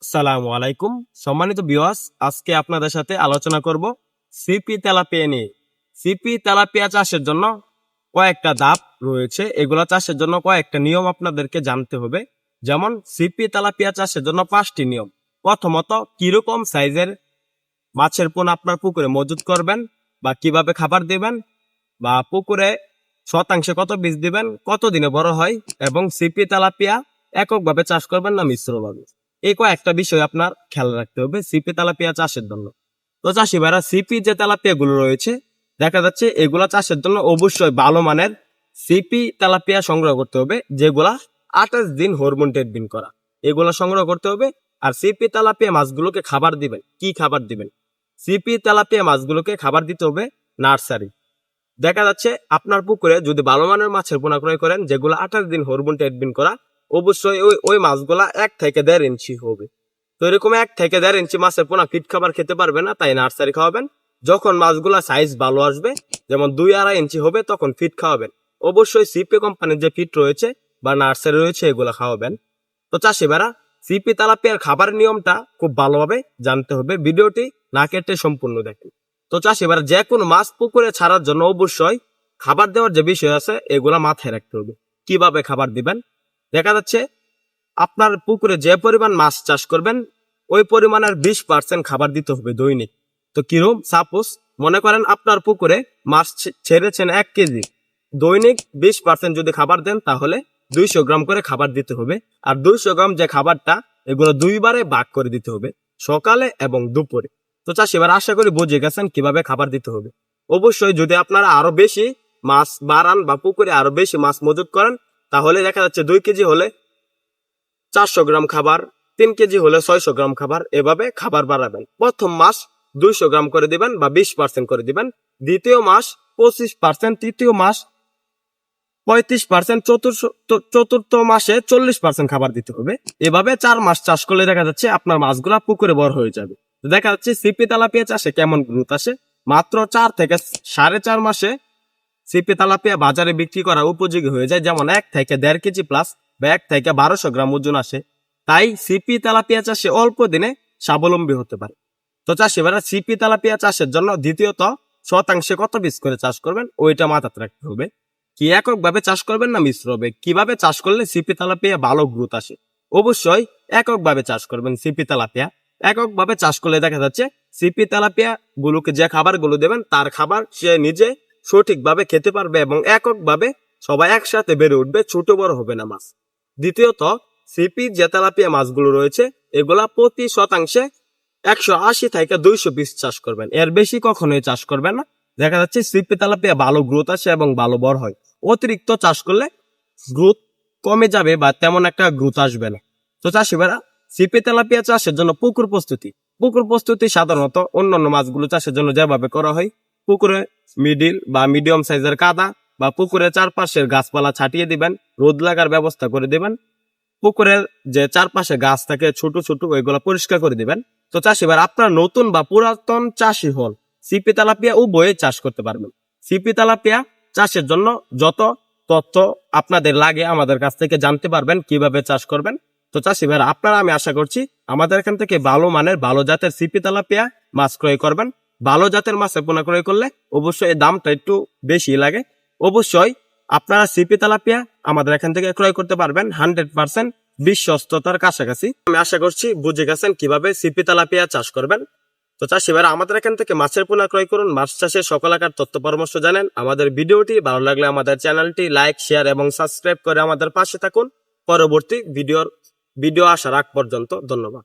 আসসালামু আলাইকুম সম্মানিত ভিউয়ার্স, আজকে আপনাদের সাথে আলোচনা করব সিপি তেলাপিয়া নিয়ে। সিপি তেলাপিয়া চাষের জন্য কয়েকটা ধাপ রয়েছে, এগুলা চাষের জন্য কয়েকটা নিয়ম আপনাদেরকে জানতে হবে। যেমন সিপি তেলাপিয়া চাষের জন্য 5টি নিয়ম। প্রথমত, কিরকম সাইজের মাছের পোনা আপনার পুকুরে মজুত করবেন বা কিভাবে খাবার দিবেন, বা পুকুরে শতাংশে কত বীজ দিবেন, কত দিনে বড় হয়, এবং সিপি তেলাপিয়া এককভাবে চাষ করবেন না মিশ্রভাবে, এই কয়েকটা বিষয় আপনার খেয়াল রাখতে হবে সিপি তেলাপিয়া চাষের জন্য। তো চাষি ভাইরা, সিপি যে তেলাপিয়া গুলো রয়েছে দেখা যাচ্ছে এগুলা চাষের জন্য অবশ্যই ভালো মানের সিপি তেলাপিয়া সংগ্রহ করতে হবে, যেগুলা 28 দিন হরমোন ট্রিটমেন্ট করা, এগুলা সংগ্রহ করতে হবে। আর সিপি তেলাপিয়া মাছগুলোকে খাবার দিবেন, কি খাবার দিবেন? সিপি তেলাপিয়া মাছগুলোকে খাবার দিতে হবে নার্সারি। দেখা যাচ্ছে আপনার পুকুরে যদি ভালো মানের মাছের পোনা ক্রয় করেন যেগুলো 28 দিন হরমোন ট্রিটমেন্ট করা, অবশ্যই ওই মাছগুলা 1 থেকে 1.5 ইঞ্চি হবে। তো এরকম 1 থেকে 1.5 ইঞ্চি মাছের পোনা ফিট খাবার খেতে পারবে না, তাই নার্সারি খাওয়াবেন। যখন মাছগুলা সাইজ ভালো আসবে, যেমন 2-2.5 ইঞ্চি হবে, তখন ফিট খাওয়াবেন। অবশ্যই সিপি কোম্পানির যে ফিট রয়েছে বা নার্সারি রয়েছে এগুলো খাওয়াবেন। তো চাষি ভাইরা, সিপি তেলাপিয়ার খাবার নিয়মটা খুব ভালোভাবে জানতে হবে, ভিডিওটি না কেটে সম্পূর্ণ দেখেন। তো চাষি ভাইরা, যে কোনো মাছ পুকুরে ছাড়ার জন্য অবশ্যই খাবার দেওয়ার যে বিষয় আছে এগুলা মাথায় রাখতে হবে। কিভাবে খাবার দিবেন? দেখা যাচ্ছে আপনার পুকুরে যে পরিমাণ মাছ চাষ করবেন ওই পরিমাণের 20% খাবার দিতে হবে দৈনিক। তো কিরকম? সাপোজ মনে করেন আপনার পুকুরে মাছ ছেড়েছেন 1 কেজি, দৈনিক 20% যদি খাবার দেন তাহলে 200 গ্রাম করে খাবার দিতে হবে। আর 200 গ্রাম যে খাবারটা, এগুলো 2 বারে ভাগ করে দিতে হবে, সকালে এবং দুপুরে। তো চাষি এবার আশা করি বুঝে গেছেন কিভাবে খাবার দিতে হবে। অবশ্যই যদি আপনারা আরো বেশি মাছ বাড়ান বা পুকুরে আরো বেশি মাছ মজুত করেন, তাহলে দেখা যাচ্ছে 2 কেজি হলে 400 গ্রাম খাবার, 3 কেজি হলে 600 গ্রাম খাবার, এভাবে খাবার বাড়াবেন। প্রথম মাস 200 গ্রাম করে দিবেন বা 20% করে দিবেন, দ্বিতীয় মাস 25%, তৃতীয় মাস 35%, চতুর্থ মাসে 40% খাবার দিতে হবে। এভাবে 4 মাস চাষ করলে দেখা যাচ্ছে আপনার মাছগুলা পুকুরে বড় হয়ে যাবে। দেখা যাচ্ছে সিপি তেলাপিয়া চাষে কেমন গ্রোথ আসে, মাত্র 4 থেকে 4.5 মাসে সিপি তেলাপিয়া বাজারে বিক্রি করা উপযোগী হয়ে যায়। যেমন 1 থেকে 1.5 কেজি প্লাস বা 1 থেকে 1200 গ্রাম ওজন আসে। তাই সিপি তেলাপিয়া চাষে অল্প দিনে স্বাবলম্বী হতে পারে। তো চাষি ভাইরা, সিপি তেলাপিয়া চাষের জন্য দ্বিতীয়ত শতাংশে কত বীজ করে চাষ করবেন ওইটা মাথায় রাখতে হবে। কি এককভাবে চাষ করবেন না মিশ্র হবে? কিভাবে চাষ করলে সিপি তেলাপিয়া ভালো গ্রোথ আসে? অবশ্যই এককভাবে চাষ করবেন সিপি তেলাপিয়া। এককভাবে চাষ করলে দেখা যাচ্ছে সিপি তেলাপিয়া গুলোকে যে খাবার গুলো দেবেন তার খাবার সে নিজে সঠিকভাবে খেতে পারবে এবং এককভাবে সবাই একসাথে বেড়ে উঠবে, ছোট বড় হবে না মাছ। দ্বিতীয়ত, সিপি যে তেলাপিয়া মাছগুলো রয়েছে এগুলা প্রতি শতাংশে 180 থেকে 200 পিস চাষ করবেন, এর বেশি কখনোই চাষ করবেন না। দেখা যাচ্ছে সিপি তেলাপিয়া ভালো গ্রোথ আসে এবং ভালো বড় হয়। অতিরিক্ত চাষ করলে গ্রোথ কমে যাবে বা তেমন একটা গ্রোথ আসবে না। তো চাষি ভাইরা, সিপি তেলাপিয়া চাষের জন্য পুকুর প্রস্তুতি সাধারণত অন্যান্য মাছগুলো চাষের জন্য যেভাবে করা হয়, পুকুরে মিডিল বা মিডিয়াম সাইজের কাদা বা পুকুরের চারপাশের গাছপালা ছাটিয়ে দিবেন, রোদ লাগার ব্যবস্থা করে দিবেন, পুকুরের যে চারপাশে গাছ থাকে ছোট ছোট ওইগুলো পরিষ্কার করে দিবেন। তো চাষি ভাই, আপনার নতুন বা পুরাতন চাষি হল সিপি তেলাপিয়া উভয়ে চাষ করতে পারবেন। সিপি তেলাপিয়া চাষের জন্য যত তথ্য আপনাদের লাগে আমাদের কাছ থেকে জানতে পারবেন কিভাবে চাষ করবেন। তো চাষি ভাই, আপনারা, আমি আশা করছি আমাদের এখান থেকে ভালো মানের ভালো জাতের সিপি তেলাপিয়া মাছ ক্রয় করবেন। ভালো জাতের মাছ পোনা ক্রয় করলে অবশ্যই এই দামটা একটু বেশি লাগে। অবশ্যই আপনারা সিপি তেলাপিয়া আমাদের এখান থেকে ক্রয় করতে পারবেন 100% বিশ্বস্ততার কাছাকাছি। আমি আশা করছি বুঝে গেছেন কিভাবে সিপি তেলাপিয়া চাষ করবেন। তো চাষি ভাইরা, আমাদের এখান থেকে মাছের পোনা ক্রয় করুন, মাছ চাষের সকল আকার তথ্য পরামর্শ জানেন। আমাদের ভিডিওটি ভালো লাগলে আমাদের চ্যানেলটি লাইক, শেয়ার এবং সাবস্ক্রাইব করে আমাদের পাশে থাকুন। পরবর্তী ভিডিও আসার আগ পর্যন্ত ধন্যবাদ।